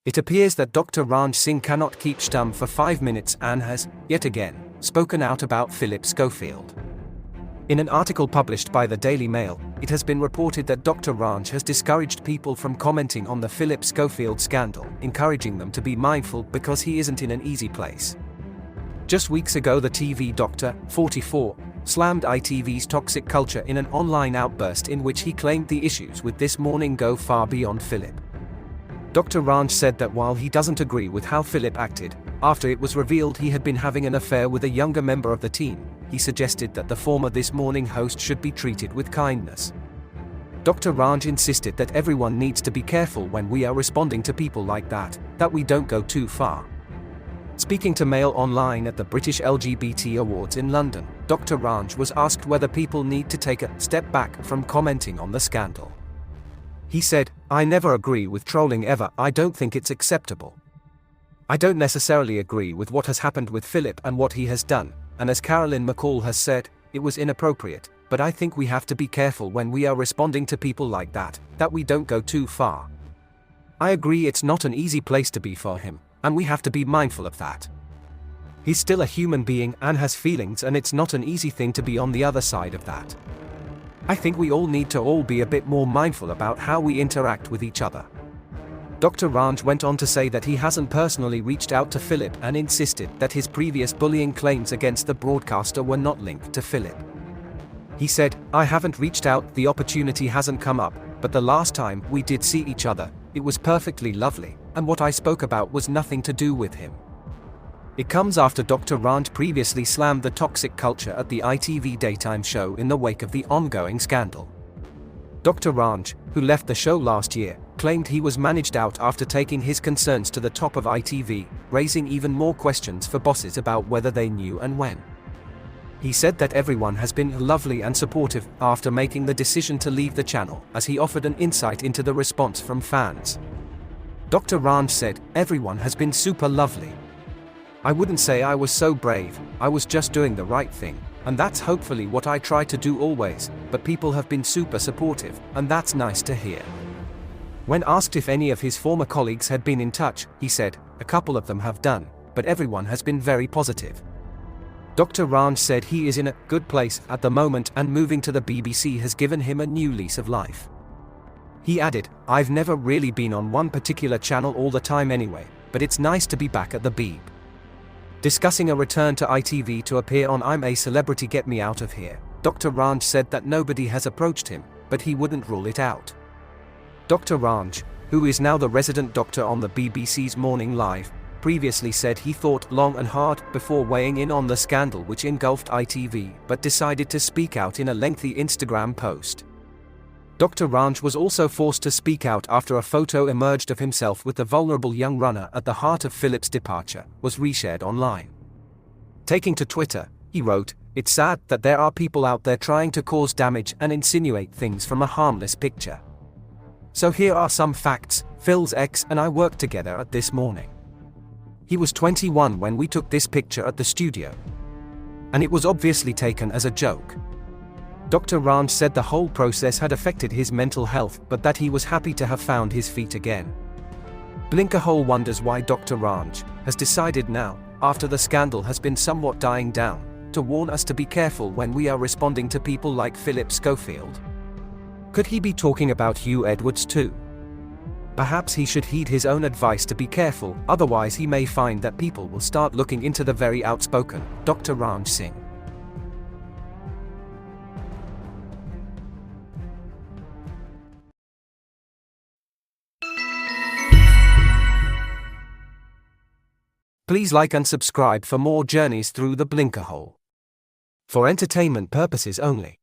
It appears that Dr. Ranj Singh cannot keep shtum for 5 minutes and has, yet again, spoken out about Phillip Schofield. In an article published by the Daily Mail, it has been reported that Dr. Ranj has discouraged people from commenting on the Phillip Schofield scandal, encouraging them to be mindful because he isn't in an easy place. Just weeks ago, the TV doctor, 44, slammed ITV's toxic culture in an online outburst in which he claimed the issues with This Morning go far beyond Phillip. Dr. Ranj said that while he doesn't agree with how Phillip acted, after it was revealed he had been having an affair with a younger member of the team, he suggested that the former This Morning host should be treated with kindness. Dr. Ranj insisted that everyone needs to be careful when we are responding to people like that we don't go too far. Speaking to Mail Online at the British LGBT Awards in London, Dr. Ranj was asked whether people need to take a step back from commenting on the scandal. He said, "I never agree with trolling ever. I don't think it's acceptable. I don't necessarily agree with what has happened with Phillip and what he has done, and as Carolyn McCall has said, it was inappropriate, but I think we have to be careful when we are responding to people like that we don't go too far. I agree it's not an easy place to be for him, and we have to be mindful of that. He's still a human being and has feelings, and it's not an easy thing to be on the other side of that. I think we all need to be a bit more mindful about how we interact with each other." Dr. Ranj went on to say that he hasn't personally reached out to Phillip and insisted that his previous bullying claims against the broadcaster were not linked to Phillip. He said, "I haven't reached out, the opportunity hasn't come up, but the last time we did see each other, it was perfectly lovely, and what I spoke about was nothing to do with him." It comes after Dr. Ranj previously slammed the toxic culture at the ITV daytime show in the wake of the ongoing scandal. Dr. Ranj, who left the show last year, claimed he was managed out after taking his concerns to the top of ITV, raising even more questions for bosses about whether they knew and when. He said that everyone has been lovely and supportive after making the decision to leave the channel, as he offered an insight into the response from fans. Dr. Ranj said, "Everyone has been super lovely. I wouldn't say I was so brave, I was just doing the right thing, and that's hopefully what I try to do always, but people have been super supportive, and that's nice to hear." When asked if any of his former colleagues had been in touch, he said, "A couple of them have done, but everyone has been very positive." Dr. Ranj said he is in a good place at the moment and moving to the BBC has given him a new lease of life. He added, "I've never really been on one particular channel all the time anyway, but it's nice to be back at the Beeb." Discussing a return to ITV to appear on I'm a Celebrity Get Me Out of Here, Dr. Ranj said that nobody has approached him, but he wouldn't rule it out. Dr. Ranj, who is now the resident doctor on the BBC's Morning Live, previously said he thought long and hard before weighing in on the scandal which engulfed ITV, but decided to speak out in a lengthy Instagram post. Dr. Ranj was also forced to speak out after a photo emerged of himself with the vulnerable young runner at the heart of Phillip's departure was reshared online. Taking to Twitter, he wrote, "It's sad that there are people out there trying to cause damage and insinuate things from a harmless picture. So here are some facts. Phil's ex and I worked together at This Morning. He was 21 when we took this picture at the studio. And it was obviously taken as a joke." Dr. Ranj said the whole process had affected his mental health, but that he was happy to have found his feet again. Blinkerhole wonders why Dr. Ranj has decided now, after the scandal has been somewhat dying down, to warn us to be careful when we are responding to people like Phillip Schofield. Could he be talking about Hugh Edwards too? Perhaps he should heed his own advice to be careful, otherwise he may find that people will start looking into the very outspoken Dr. Ranj Singh. Please like and subscribe for more journeys through the Blinkerhole. For entertainment purposes only.